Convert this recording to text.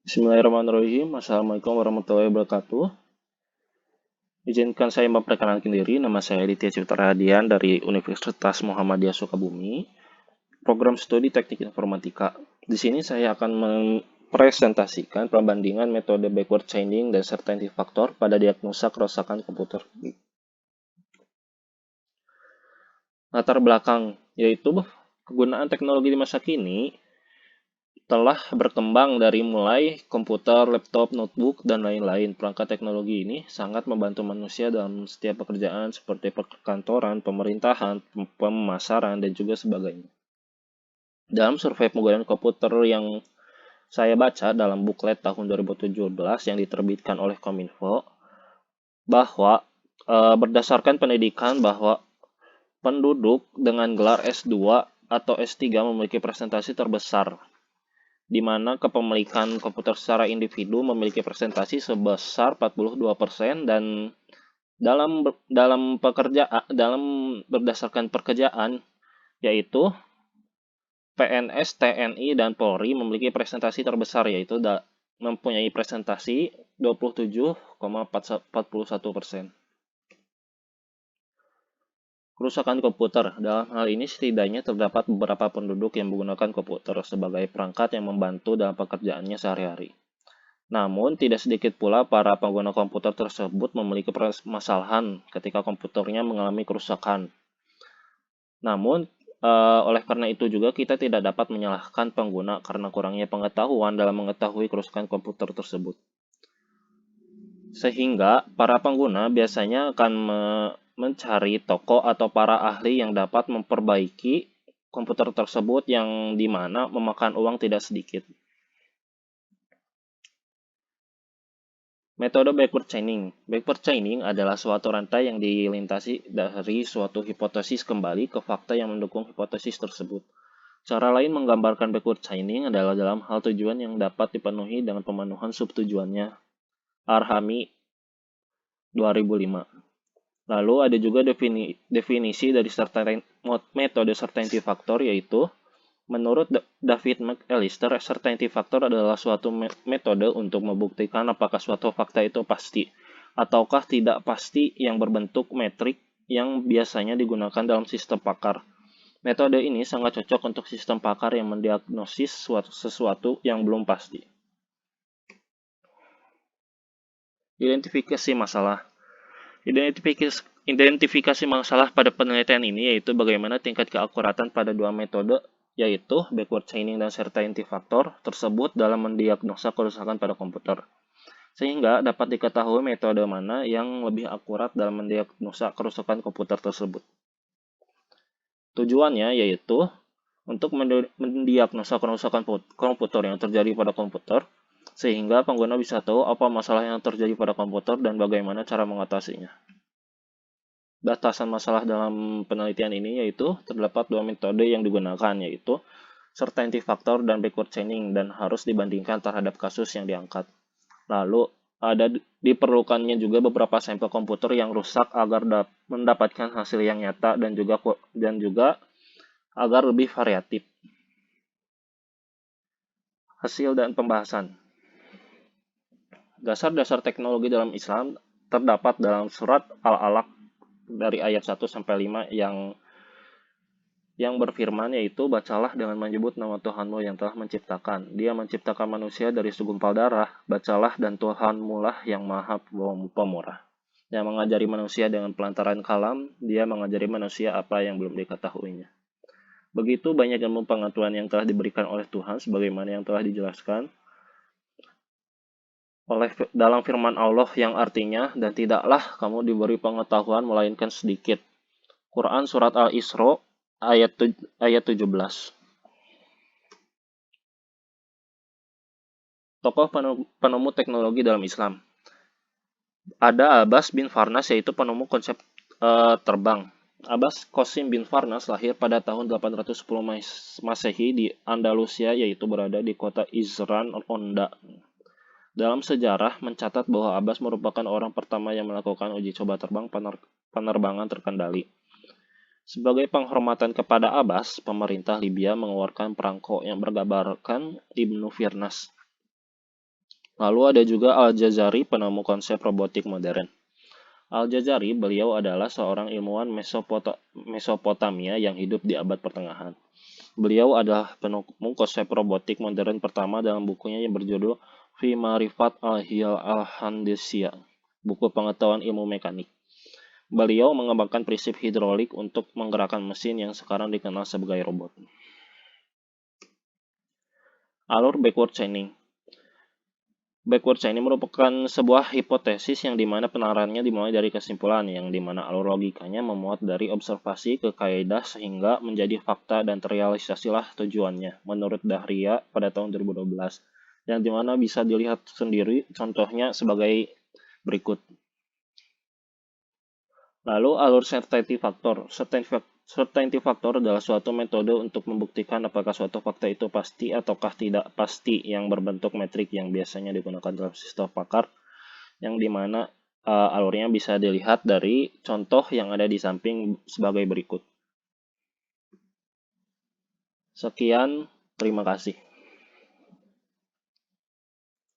Bismillahirrahmanirrahim. Assalamualaikum warahmatullahi wabarakatuh. Izinkan saya memperkenalkan diri. Nama saya Aditya Cipta Radian dari Universitas Muhammadiyah Sukabumi. Program studi Teknik Informatika. Di sini saya akan mempresentasikan perbandingan metode backward chaining dan certainty factor pada diagnosa kerusakan komputer. Latar belakang yaitu kegunaan teknologi di masa kini telah berkembang dari mulai komputer, laptop, notebook, dan lain-lain. Perangkat teknologi ini sangat membantu manusia dalam setiap pekerjaan seperti perkantoran, pemerintahan, pemasaran, dan juga sebagainya. Dalam survei penggunaan komputer yang saya baca dalam buklet tahun 2017 yang diterbitkan oleh Kominfo, bahwa berdasarkan pendidikan bahwa penduduk dengan gelar S2 atau S3 memiliki presentasi terbesar, di mana kepemilikan komputer secara individu memiliki presentasi sebesar 42% dan dalam berdasarkan pekerjaan yaitu PNS, TNI, dan Polri memiliki presentasi terbesar yaitu mempunyai presentasi 27,41%. Kerusakan komputer. Dalam hal ini setidaknya terdapat beberapa penduduk yang menggunakan komputer sebagai perangkat yang membantu dalam pekerjaannya sehari-hari. Namun, tidak sedikit pula para pengguna komputer tersebut memiliki permasalahan ketika komputernya mengalami kerusakan. Namun, oleh karena itu juga kita tidak dapat menyalahkan pengguna karena kurangnya pengetahuan dalam mengetahui kerusakan komputer tersebut. Sehingga para pengguna biasanya akan mencari toko atau para ahli yang dapat memperbaiki komputer tersebut yang dimana memakan uang tidak sedikit. Metode backward chaining. Backward chaining adalah suatu rantai yang dilintasi dari suatu hipotesis kembali ke fakta yang mendukung hipotesis tersebut. Cara lain menggambarkan backward chaining adalah dalam hal tujuan yang dapat dipenuhi dengan pemenuhan subtujuannya. Arhami 2005. Lalu ada juga definisi dari metode certainty factor, yaitu menurut David McAllister, certainty factor adalah suatu metode untuk membuktikan apakah suatu fakta itu pasti ataukah tidak pasti yang berbentuk metrik yang biasanya digunakan dalam sistem pakar. Metode ini sangat cocok untuk sistem pakar yang mendiagnosis sesuatu yang belum pasti. Identifikasi masalah. Identifikasi masalah pada penelitian ini yaitu bagaimana tingkat keakuratan pada dua metode yaitu backward chaining dan certainty factor tersebut dalam mendiagnosa kerusakan pada komputer. Sehingga dapat diketahui metode mana yang lebih akurat dalam mendiagnosa kerusakan komputer tersebut. Tujuannya yaitu untuk mendiagnosa kerusakan komputer yang terjadi pada komputer, sehingga pengguna bisa tahu apa masalah yang terjadi pada komputer dan bagaimana cara mengatasinya. Batasan masalah dalam penelitian ini yaitu terdapat dua metode yang digunakan, yaitu certainty factor dan backward chaining, dan harus dibandingkan terhadap kasus yang diangkat. Lalu ada diperlukannya juga beberapa sampel komputer yang rusak agar mendapatkan hasil yang nyata dan juga agar lebih variatif. Hasil dan pembahasan. Dasar-dasar teknologi dalam Islam terdapat dalam surat Al-Alaq dari ayat 1 sampai 5 yang berfirman, yaitu bacalah dengan menyebut nama Tuhanmu yang telah menciptakan. Dia menciptakan manusia dari segumpal darah. Bacalah dan Tuhanmu lah yang maha pemurah. Yang mengajari manusia dengan pelantaran kalam, dia mengajari manusia apa yang belum diketahuinya. Begitu banyak ilmu pengetahuan yang telah diberikan oleh Tuhan sebagaimana yang telah dijelaskan dalam firman Allah yang artinya, dan tidaklah kamu diberi pengetahuan melainkan sedikit. Quran Surat Al-Isra ayat 17. Tokoh penemu teknologi dalam Islam. Ada Abbas bin Farnas, yaitu penemu konsep terbang. Abbas Qasim bin Farnas lahir pada tahun 810 Masehi di Andalusia, yaitu berada di kota Izran Onda. Dalam sejarah mencatat bahwa Abbas merupakan orang pertama yang melakukan uji coba terbang penerbangan terkendali. Sebagai penghormatan kepada Abbas, pemerintah Libya mengeluarkan perangko yang bergambarkan Ibnu Firnas. Lalu ada juga Al-Jazari, penemu konsep robotik modern. Al-Jazari, beliau adalah seorang ilmuwan Mesopotamia yang hidup di abad pertengahan. Beliau adalah penemu konsep robotik modern pertama dalam bukunya yang berjudul Fi Ma'rifat al-Hiyal al-Handisiyah, buku pengetahuan ilmu mekanik. Beliau mengembangkan prinsip hidrolik untuk menggerakkan mesin yang sekarang dikenal sebagai robot. Alur backward chaining. Backward chaining merupakan sebuah hipotesis yang dimana penerapannya dimulai dari kesimpulan, yang dimana alur logikanya memuat dari observasi ke kaidah sehingga menjadi fakta dan terrealisasilah tujuannya, menurut Dahria pada tahun 2012, yang dimana bisa dilihat sendiri contohnya sebagai berikut. Lalu alur certainty factor. Certainty factor adalah suatu metode untuk membuktikan apakah suatu fakta itu pasti ataukah tidak pasti yang berbentuk metrik yang biasanya digunakan dalam sistem pakar, yang dimana alurnya bisa dilihat dari contoh yang ada di samping sebagai berikut. Sekian, terima kasih.